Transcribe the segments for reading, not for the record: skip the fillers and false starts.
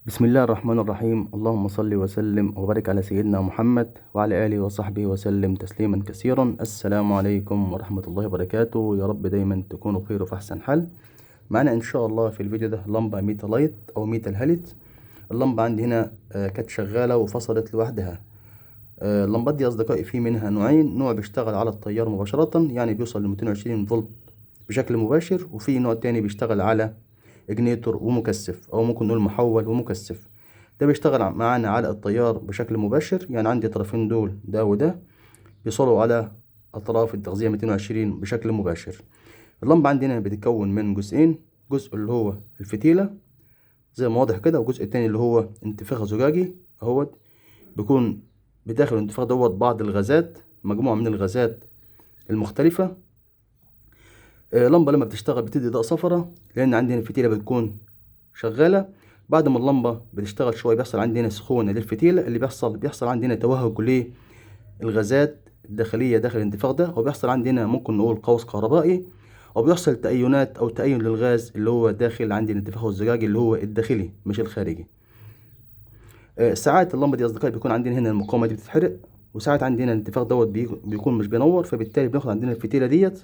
بسم الله الرحمن الرحيم. اللهم صل وسلم وبارك على سيدنا محمد وعلى آله وصحبه وسلم تسليما كثيرا. السلام عليكم ورحمة الله وبركاته. يا رب دايما تكونوا بخير وفي أحسن حال. معنا إن شاء الله في الفيديو ده لمبة ميتا لايت أو ميتا الهالت. اللمبة عندي هنا كانت شغالة وفصلت لوحدها. اللمبات دي أصدقائي في منها نوعين، نوع بيشتغل على التيار مباشرة يعني بيوصل ل 220 فولت بشكل مباشر، وفي نوع تاني بيشتغل على اجنيتور ومكثف او ممكن نقول محول ومكثف. ده بيشتغل معانا على التيار بشكل مباشر، يعني عندي طرفين دول ده وده بيوصلوا على اطراف التغذية 220 بشكل مباشر. اللمبة عندنا بتتكون من جزئين، جزء اللي هو الفتيلة زي ما واضح كده، والجزء التاني اللي هو انتفاخ زجاجي اهوت. بيكون بداخل الانتفاخ دوت بعض الغازات، مجموعة من الغازات المختلفة. لمبة لما بتشتغل بتدي إضاءة صفرة لأن عندنا الفتيلة بتكون شغالة. بعد ما اللمبة بتشتغل شوية بيحصل عندنا سخونة للفتيلة، اللي بيحصل عندنا توهج للغازات الداخلية داخل الانتفاخ ده، وبيحصل عندنا ممكن نقول قوس كهربائي، أو بيحصل تأينات أو تأين للغاز اللي هو داخل عندي الانتفاخ الزجاجي اللي هو الداخلي مش الخارجي. ساعات اللمبة دي أصدقائي بيكون عندنا هنا المقاومة دي بتتحرق، وساعات عندنا الانتفاخ دوت بيكون مش بينور، فبالتالي بناخد عندنا الفتيلة ديت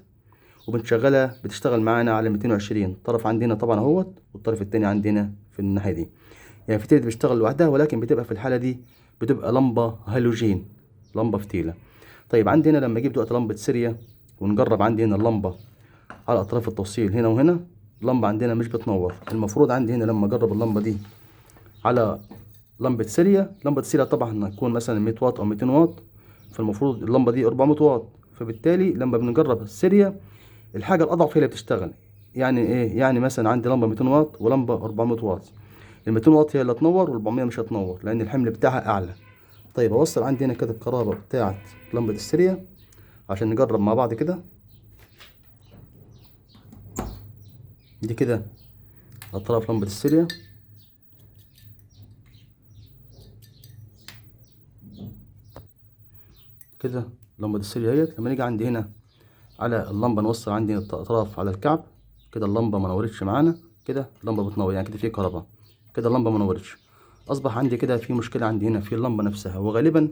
وبنشغلها بتشتغل معانا على 220 طرف عندنا طبعا اهوت، والطرف التاني عندنا في الناحية دي. يعني فتيلة بتشتغل لوحدها، ولكن بتبقى في الحالة دي بتبقى لمبة هالوجين، لمبة فتيلة. طيب عندنا لما اجيب دلوقتي لمبة سيريا ونجرب عندي هنا اللمبة على اطراف التوصيل هنا وهنا، اللمبة عندنا مش بتنور. المفروض عندي هنا لما اجرب اللمبة دي على لمبة سيريا، لمبة سيريا طبعا هتكون مثلا 100 واط او 200 واط، فالمفروض اللمبة دي 400 واط. فبالتالي لما بنجرب السيريا الحاجة الأضعف هي اللي بتشتغل. يعني إيه؟ يعني مثلا عندي لمبة 200 واط ولمبة 400 واط، ال 200 واط هي اللي هتنور، وال 400 مش هتنور لأن الحمل بتاعها أعلى. طيب أوصل عندي هنا كده القرابة بتاعة لمبة السيريا عشان نجرب مع بعض كده. دي كده أطراف لمبة السيريا، كده لمبة السيريا اهيت. لما نيجي عندي هنا على اللمبة نوصل عندي الأطراف على الكعب، كده اللمبة ما نورتش معانا، كده اللمبة بتنور يعني كده في كهرباء، كده اللمبة ما نورتش. أصبح عندي كده في مشكلة عندي هنا في اللمبة نفسها، وغالبا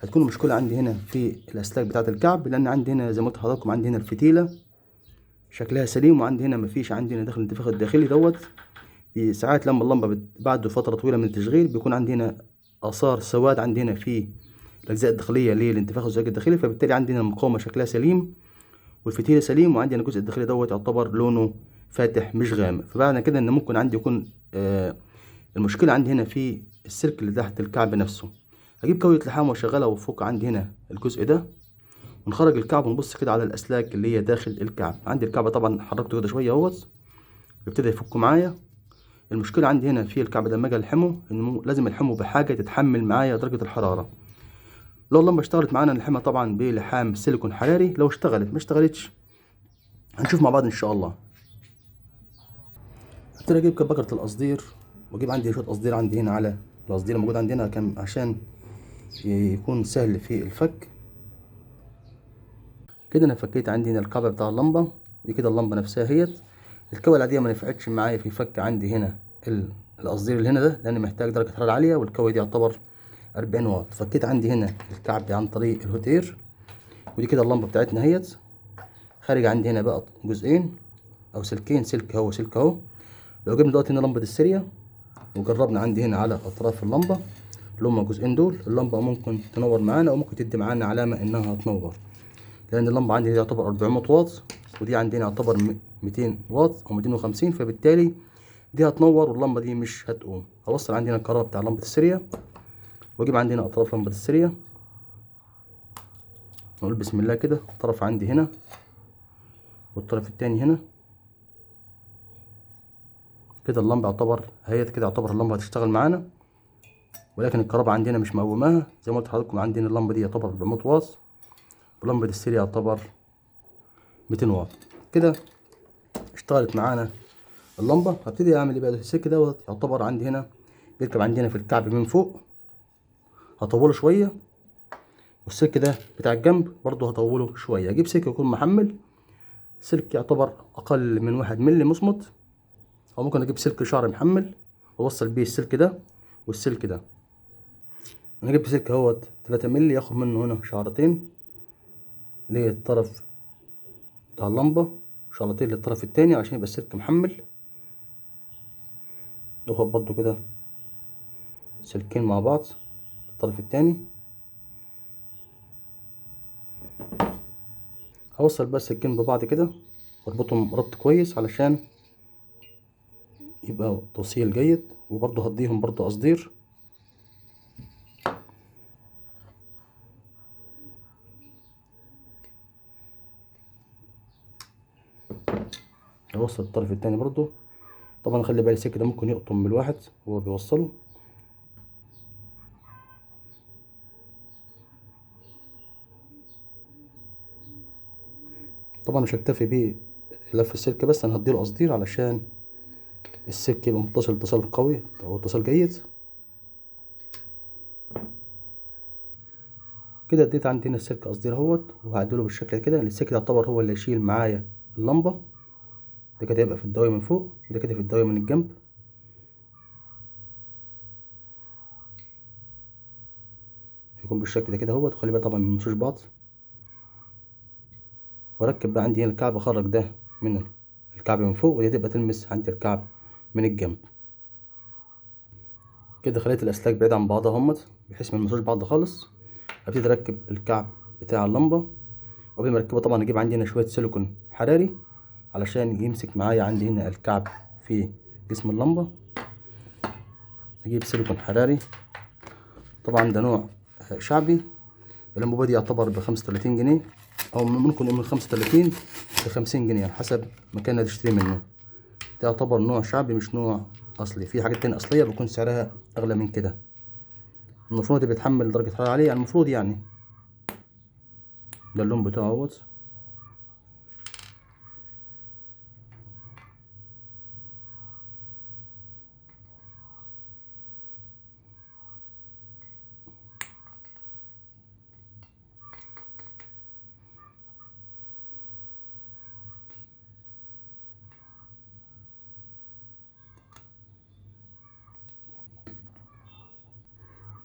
هتكون المشكلة عندي هنا في الأسلاك بتاعة الكعب، لأن عندي هنا زي ما قلت لحضراتكم عندي هنا الفتيلة شكلها سليم، وعندي هنا مفيش عندي هنا داخل الانتفاخ الداخلي دوت. ساعات لما اللمبة بعد فترة طويلة من التشغيل بيكون عندي هنا آثار سواد عندي هنا في الأجزاء الداخلية للانتفاخ الزجاجي الداخلي، فبالتالي عندي هنا المقاومة شكلها سليم والفتيلة سليم، وعندي هنا الجزء الداخلي دوت يعتبر لونه فاتح مش غامق. فمعنى كده إن ممكن عندي يكون المشكلة عندي هنا في السلك اللي تحت الكعب نفسه. هجيب كاوية لحام واشغلها وفوق عندي هنا الجزء ده، ونخرج الكعب ونبص كده على الاسلاك اللي هي داخل الكعب. عندي الكعب طبعا حركته كده شويه اهوت ابتدى يفك معايا. المشكله عندي هنا في الكعب ده لما اجي الحمه ان لازم الحمه بحاجه تتحمل معايا درجه الحراره. لو اللمبه اشتغلت معانا نلحمها طبعا بلحام سيليكون حراري، لو اشتغلت ما اشتغلتش هنشوف مع بعض ان شاء الله. ابتدي اجيب بكره القصدير، واجيب عندي شويه قصدير عندي هنا على القصدير الموجود عندنا كان عشان يكون سهل في الفك. كده انا فكيت عندي هنا الكعب بتاع اللمبه، دي كده اللمبه نفسها هيت. الكوة العادية ما نفعتش معايا في فك عندي هنا القصدير اللي هنا ده، لان محتاج درجة حرارة عالية، والكوة دي يعتبر 40 واط. فكيت عندي هنا الكعب عن طريق الهوت اير، ودي كده اللمبة بتاعتنا هيت. خارج عندي هنا بقى جزئين او سلكين، سلك اهو سلك اهو. لو جبنا دلوقتي هنا لمبة السيريا وجربنا عندي هنا على اطراف اللمبة اللي هما الجزئين دول، اللمبة ممكن تنور معانا وممكن تدي معانا علامة انها هتنور، لان اللمبة عندي دي تعتبر 400 واط ودي عندنا يعتبر 200 واط او 250، فبالتالي دي هتنور واللمبة دي مش هتقوم. هوصل عندنا الكهرباء بتاع لمبة السيريا، واجيب عندنا اطراف لمبة السيريا، نقول بسم الله كده. طرف عندي هنا والطرف التاني هنا، كده اللمبة يعتبر هي كده يعتبر اللمبة هتشتغل معانا، ولكن الكهرباء عندنا مش مقوماها. زي ما قلت لحضراتكم عندنا اللمبة دي يعتبر 400 واط ولمبة السيريا يعتبر 200 واط. كده اشتغلت معانا اللمبة. هبتدي اعمل ايه بقى؟ السلك دوت يعتبر عندي هنا بيركب عندنا في الكعب من فوق، هطوله شوية، والسلك ده بتاع الجنب برضه هطوله شوية. اجيب سلك يكون محمل، سلك يعتبر اقل من 1 مللي مصمت، او ممكن اجيب سلك شعر محمل اوصل بيه السلك ده والسلك ده. انا جبت سلك اهوت 3 مللي، ياخد منه هنا شعرتين للطرف بتاع اللمبة وشعرتين للطرف التاني عشان يبقى السلك محمل. ياخد برضو كده سلكين مع بعض الطرف التاني. هوصل بقى السلكين ببعض كده واربطهم ربط كويس علشان يبقى توصيل جيد، وبرضو هديهم برضو قصدير. اوصل الطرف التاني برضو. طبعا خلي بالي السلك ده ممكن يقطم من الواحد وهو بيوصله. طبعا مش هكتفي بيه لف السلك بس، انا هديله قصدير علشان السلك يبقى متصل اتصال قوي او اتصال جيد. كده اديت عندي هنا السلك قصدير اهوت، وهعدله بالشكل كده. السلك يعتبر هو اللي يشيل معايا اللمبه. ده كده يبقى في الدوايه من فوق وده كده في الدوايه من الجنب. يكون بالشكل ده كده اهوت. وخلي بالك طبعا ما يلمسوش بعض. واركب بقى عندي هنا الكعب، اخرج ده من الكعب من فوق ودي تبقى تلمس عندي الكعب من الجنب. كده خليت الاسلاك بعيد عن بعضها همت بحيث ما يلمسوش بعض خالص. ابتدي اركب الكعب بتاع اللمبه. وقبل ما اركبه طبعا اجيب عندي هنا شويه سيليكون حراري علشان يمسك معايا عندي هنا الكعب في جسم اللمبه. اجيب سيليكون حراري، طبعا ده نوع شعبي. الانبوبه دي يعتبر ب35 جنيه، او ممكن من 35 ل50 جنيه على حسب مكان اللي تشتري منه. ده يعتبر نوع شعبي مش نوع اصلي. في حاجات تانية اصليه بيكون سعرها اغلى من كده. المفروض بيتحمل درجه حراره عاليه المفروض يعني. ده اللون بتاعه اهوت.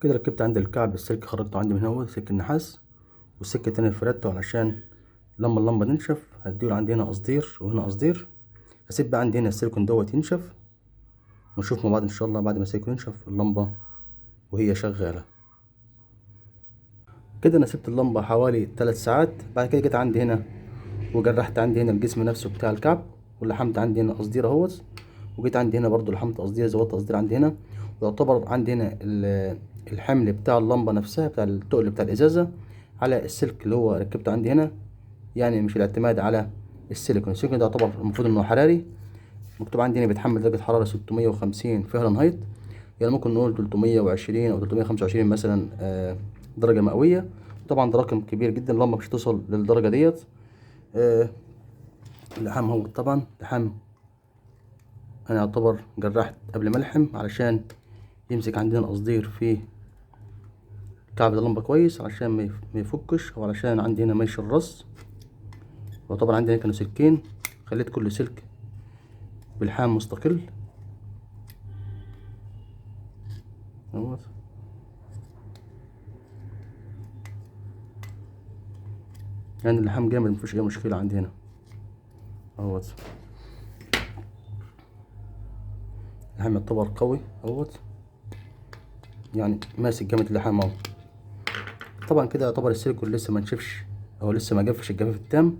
كده ركبت عند الكعب السلك، خرجته عندي من هو سلك النحاس، والسلك التاني فردته علشان لما اللمبة تنشف هديله عندي هنا قصدير وهنا قصدير. هسيب بقى عندي هنا السيليكون دوت ينشف، ونشوف مع بعض ان شاء الله بعد ما السيليكون ينشف اللمبة وهي شغالة. كده انا سبت اللمبة حوالي 3 ساعات. بعد كده جيت عندي هنا وجرحت عندي هنا الجسم نفسه بتاع الكعب، ولحمت عندي هنا قصدير اهوت. وجيت عندي هنا برضو لحمت قصدير، زودت قصدير عندي هنا. ويعتبر عندي هنا الحمل بتاع اللمبة نفسها بتاع التقل بتاع الازازة على السلك اللي هو ركبته عندي هنا. يعني مش الاعتماد على السيليكون. السيليكون ده يعتبر المفروض انه حراري. مكتوب عندي هنا بيتحمل درجة حرارة 650 فahrenheit، يعني ممكن نقول 320 او 325 مثلا درجة مئوية. طبعا ده رقم كبير جدا، اللمبة مش هتصل للدرجة ديت. اللحام هو طبعا لحام انا يعتبر جرحت قبل ما الحم علشان يمسك عندنا القصدير في كعب اللمبة كويس علشان ما يفكش، وعلشان عندي هنا ميش الرص. وطبعا عندي هنا كانوا سلكين، خليت كل سلك بالحام مستقل اهوت. يعني اللحام جامد مفيش اي مشكلة عندي هنا اهوت. اللحام يعتبر قوي اهوت، يعني ماسك جامد اللحام اهو. طبعا كده يعتبر السيليكون لسه ما نشفش او لسه ما جفش الجفاف التام.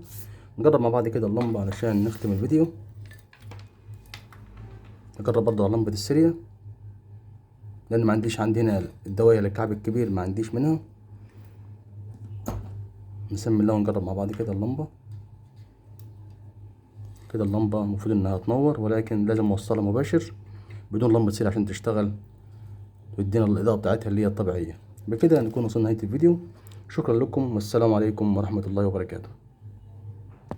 نجرب مع بعض كده اللمبة علشان نختم الفيديو. نجرب برضه على لمبة السيريا لان ما عنديش هنا الدواية للكعب الكبير ما عنديش منها. نسمي الله ونجرب مع بعض كده اللمبة. كده اللمبة المفروض انها تنور، ولكن لازم اوصلها مباشر بدون لمبة سيريا عشان تشتغل ويدينا الاضاءة بتاعتها اللي هي الطبيعية. بكده نكون وصلنا نهاية الفيديو. شكرا لكم والسلام عليكم ورحمة الله وبركاته.